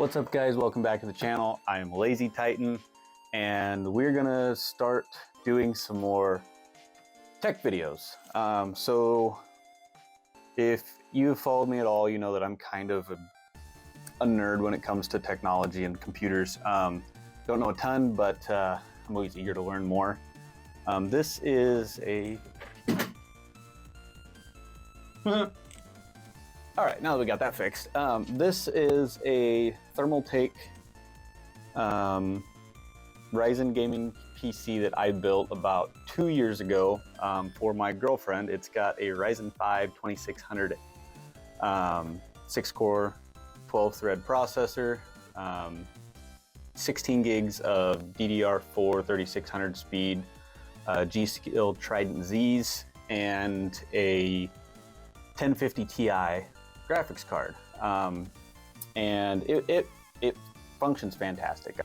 What's up guys, welcome back to the channel. I am Lazy Titan and we're gonna start doing some more tech videos. So if you've followed me at all, you know that I'm kind of a nerd when it comes to technology and computers. Don't know a ton, but I'm always eager to learn more. This is a... All right, now that we got that fixed, this is a Thermaltake Ryzen gaming PC that I built about 2 years ago for my girlfriend. It's got a Ryzen 5 2600 6-core 12-thread processor, 16 gigs of DDR4 3600 speed, G.Skill Trident Zs, and a 1050 Ti graphics card, and it functions fantastic.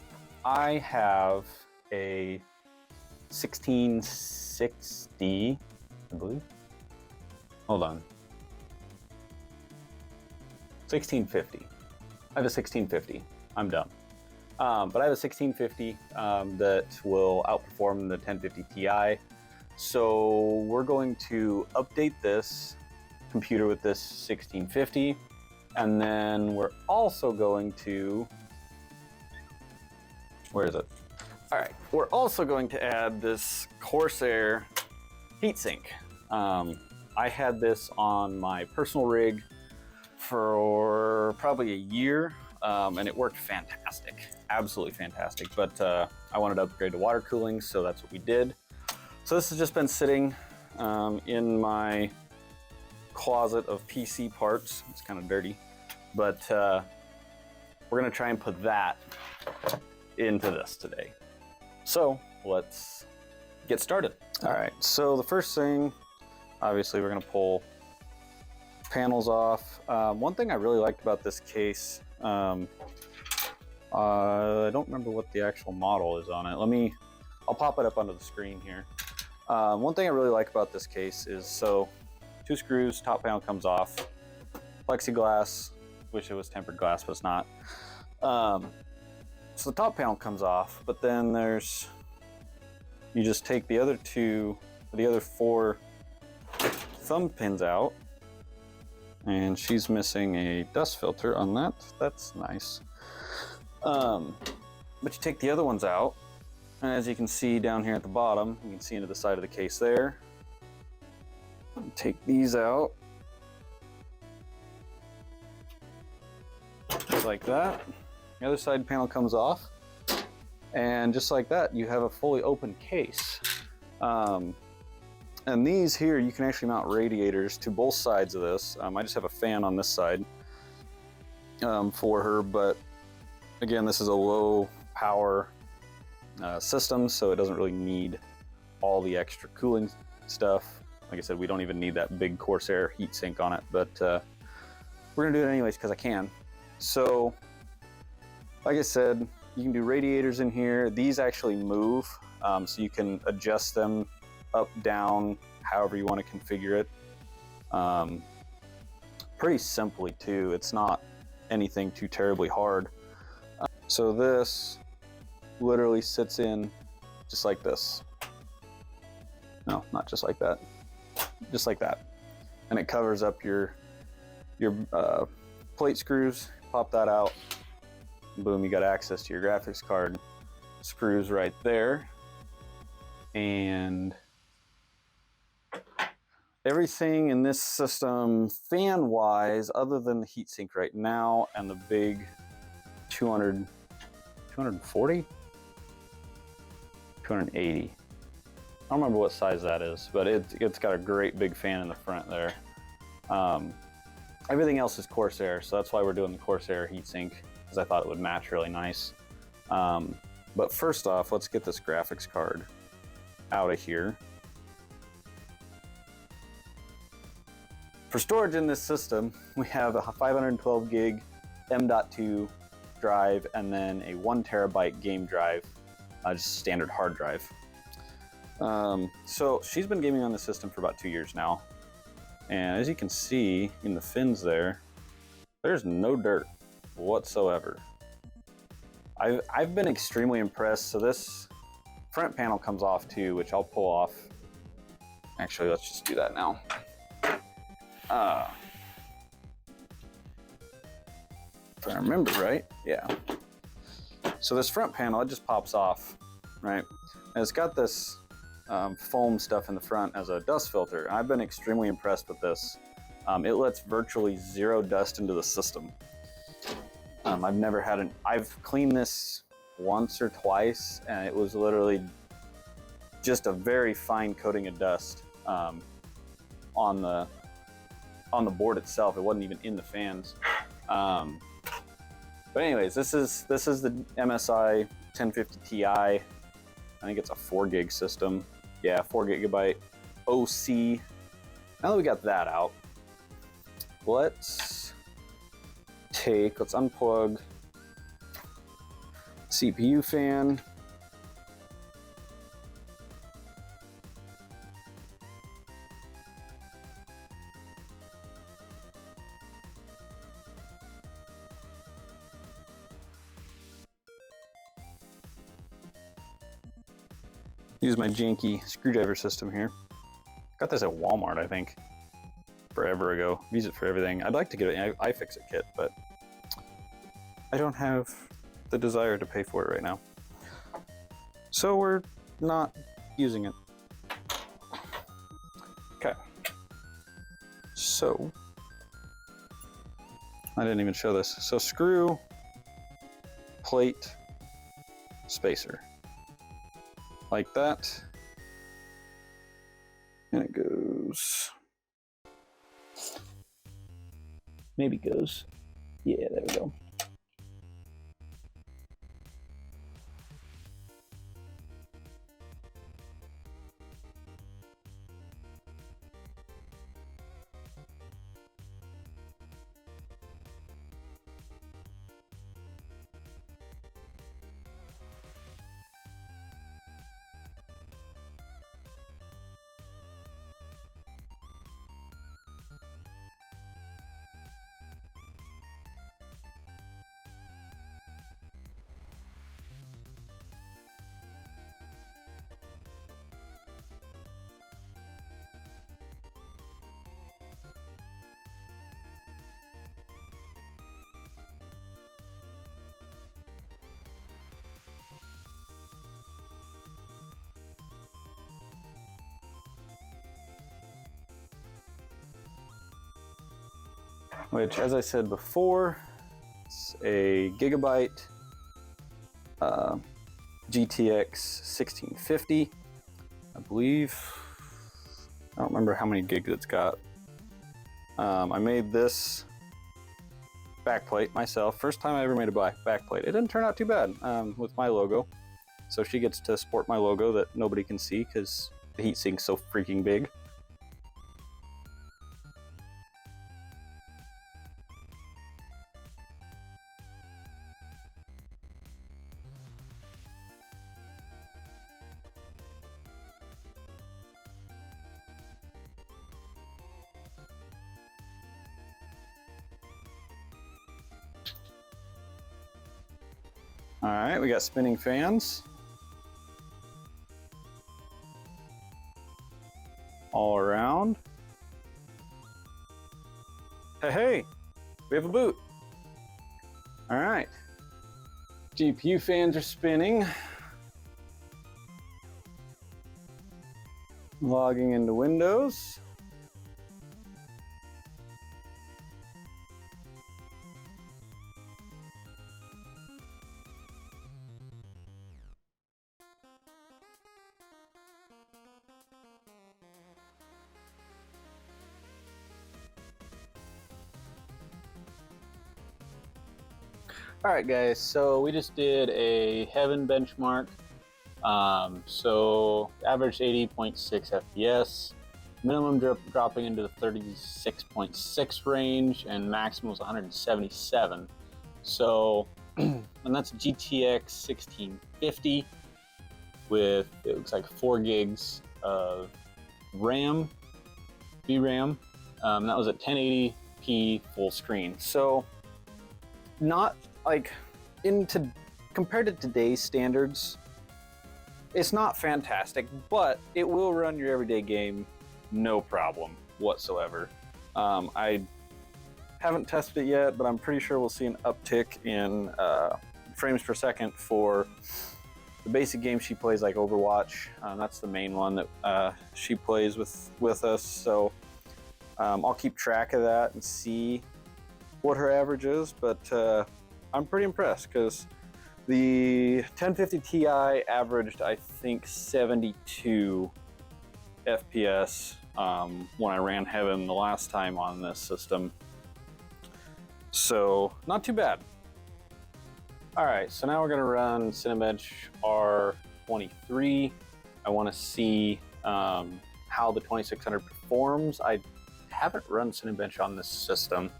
I have a 1660, I believe. Hold on. 1650. I have a 1650. I'm dumb. But I have a 1650 that will outperform the 1050 Ti. So we're going to update this computer with this 1650, and then we're also going to, where is it? All right, we're also going to add this Corsair heatsink. I had this on my personal rig for probably a year, and it worked fantastic, absolutely fantastic, but I wanted to upgrade to water cooling, so that's what we did. So this has just been sitting in my closet of PC parts. It's kind of dirty, but we're gonna try and put that into this today. So let's get started. All right, so the first thing, obviously we're gonna pull panels off. One thing I really liked about this case, I don't remember what the actual model is on it. I'll pop it up onto the screen here. One thing I really like about this case is, so 2 screws, top panel comes off, plexiglass, wish it was tempered glass, but it's not. So the top panel comes off, but then you just take the other 4 thumb pins out, and she's missing a dust filter on that. That's nice. But you take the other ones out, and as you can see down here at the bottom, you can see into the side of the case there. Take these out, just like that. The other side panel comes off, and just like that, you have a fully open case. And these here, you can actually mount radiators to both sides of this. I just have a fan on this side for her, but again, this is a low power system, so it doesn't really need all the extra cooling stuff. Like I said, we don't even need that big Corsair heatsink on it, but we're gonna do it anyways because I can. So, like I said, you can do radiators in here. These actually move, so you can adjust them up, down, however you want to configure it. Pretty simply too. It's not anything too terribly hard. So this literally sits in just like this. No, not just like that. Just like that, and it covers up your plate screws. Pop that out, boom, you got access to your graphics card screws right there, and everything in this system fan wise, other than the heatsink right now and the big 240 280. I don't remember what size that is, but it's got a great big fan in the front there. Everything else is Corsair, so that's why we're doing the Corsair heatsink, because I thought it would match really nice. But first off, let's get this graphics card out of here. For storage in this system, we have a 512 gig M.2 drive, and then a 1 terabyte game drive, just a standard hard drive. So she's been gaming on the system for about 2 years now, and as you can see in the fins there's no dirt whatsoever. I've been extremely impressed. So this front panel comes off too, which I'll pull off. Actually, let's just do that now. If I remember right, yeah. So this front panel, it just pops off, right? And it's got this foam stuff in the front as a dust filter. And I've been extremely impressed with this. It lets virtually zero dust into the system. I've cleaned this once or twice, and it was literally just a very fine coating of dust on the board itself. It wasn't even in the fans. But anyways, this is the MSI 1050 Ti. I think it's a 4 gig system. Yeah, 4 gigabyte OC. Now that we got that out, let's unplug CPU fan. Use my janky screwdriver system here. Got this at Walmart, I think, forever ago. Use it for everything. I'd like to get an iFixit kit, but I don't have the desire to pay for it right now. So we're not using it. Okay. So, I didn't even show this. So screw, plate, spacer. Like that. And it goes. Maybe goes. Yeah, there we go. Which, as I said before, it's a gigabyte GTX 1650, I believe. I don't remember how many gigs it's got. I made this backplate myself. First time I ever made a backplate. It didn't turn out too bad with my logo. So she gets to sport my logo that nobody can see because the heatsink's so freaking big. All right, we got spinning fans all around. Hey, we have a boot. All right, GPU fans are spinning. Logging into Windows. All right, guys, so we just did a Heaven benchmark. So average 80.6 FPS, minimum dropping into the 36.6 range, and maximum was 177. So, and that's GTX 1650 with, it looks like 4 gigs of RAM, VRAM. That was at 1080p full screen. So, not like compared to today's standards, it's not fantastic, but it will run your everyday game no problem whatsoever. I haven't tested it yet, but I'm pretty sure we'll see an uptick in frames per second for the basic game she plays, like Overwatch. That's the main one that she plays with us. So I'll keep track of that and see what her average is. But I'm pretty impressed because the 1050 Ti averaged, I think, 72 FPS when I ran Heaven the last time on this system. So not too bad. All right, so now we're gonna run Cinebench R23. I wanna see how the 2600 performs. I haven't run Cinebench on this system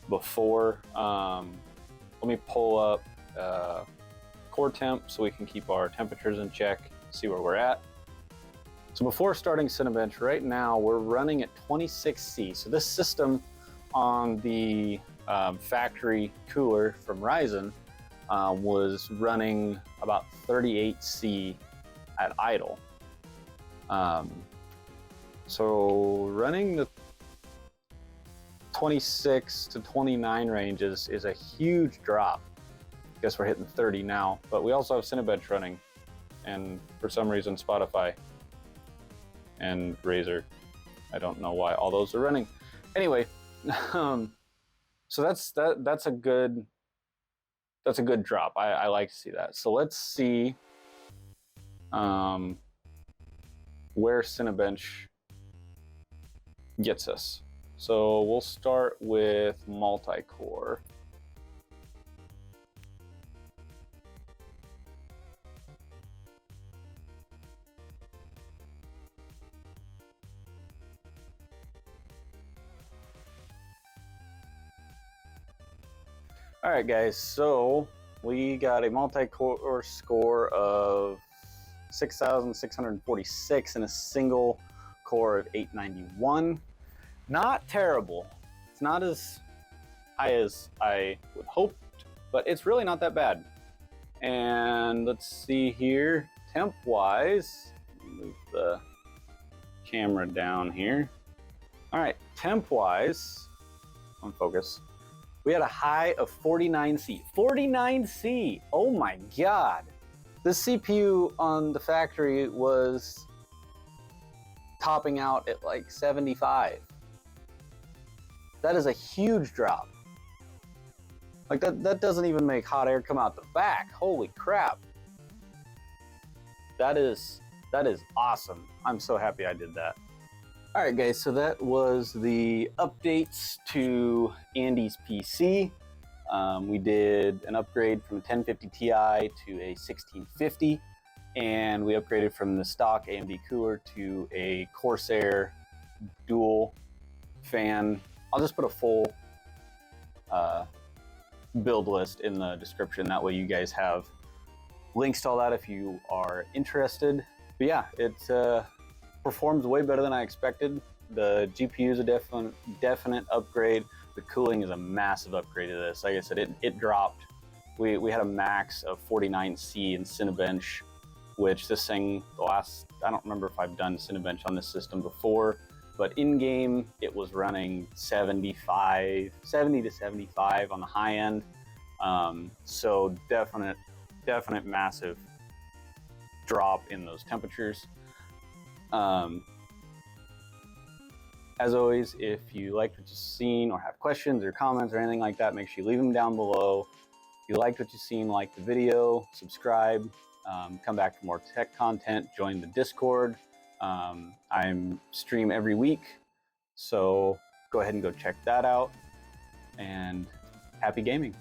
before. Let me pull up core temp so we can keep our temperatures in check, see where we're at. So before starting Cinebench, right now we're running at 26C. So this system on the factory cooler from Ryzen was running about 38C at idle. So running the 26 to 29 ranges is a huge drop. I guess we're hitting 30 now, but we also have Cinebench running, and for some reason Spotify and Razer. I don't know why all those are running. Anyway, so that's a good drop. I like to see that. So let's see where Cinebench gets us. So we'll start with multi-core. All right, guys, so we got a multi-core score of 6,646 and a single core of 891. Not terrible. It's not as high as I would hope, but it's really not that bad. And let's see here, temp-wise, move the camera down here. All right, temp-wise, on focus. We had a high of 49C. 49C! Oh my God! This CPU on the factory was topping out at like 75. That is a huge drop. Like that doesn't even make hot air come out the back. Holy crap. That is awesome. I'm so happy I did that. All right, guys, so that was the updates to Andy's PC. We did an upgrade from a 1050 Ti to a 1650, and we upgraded from the stock AMD cooler to a Corsair dual fan. I'll just put a full build list in the description. That way you guys have links to all that if you are interested. But yeah, it performs way better than I expected. The GPU is a definite upgrade. The cooling is a massive upgrade to this. Like I said, it dropped. We had a max of 49C in Cinebench, which this thing, I don't remember if I've done Cinebench on this system before, but in-game it was running 70 to 75 on the high end. So definite massive drop in those temperatures. As always, if you liked what you've seen or have questions or comments or anything like that, make sure you leave them down below. If you liked what you've seen, like the video, subscribe, come back for more tech content, join the Discord. I stream every week, so go ahead and go check that out, and happy gaming.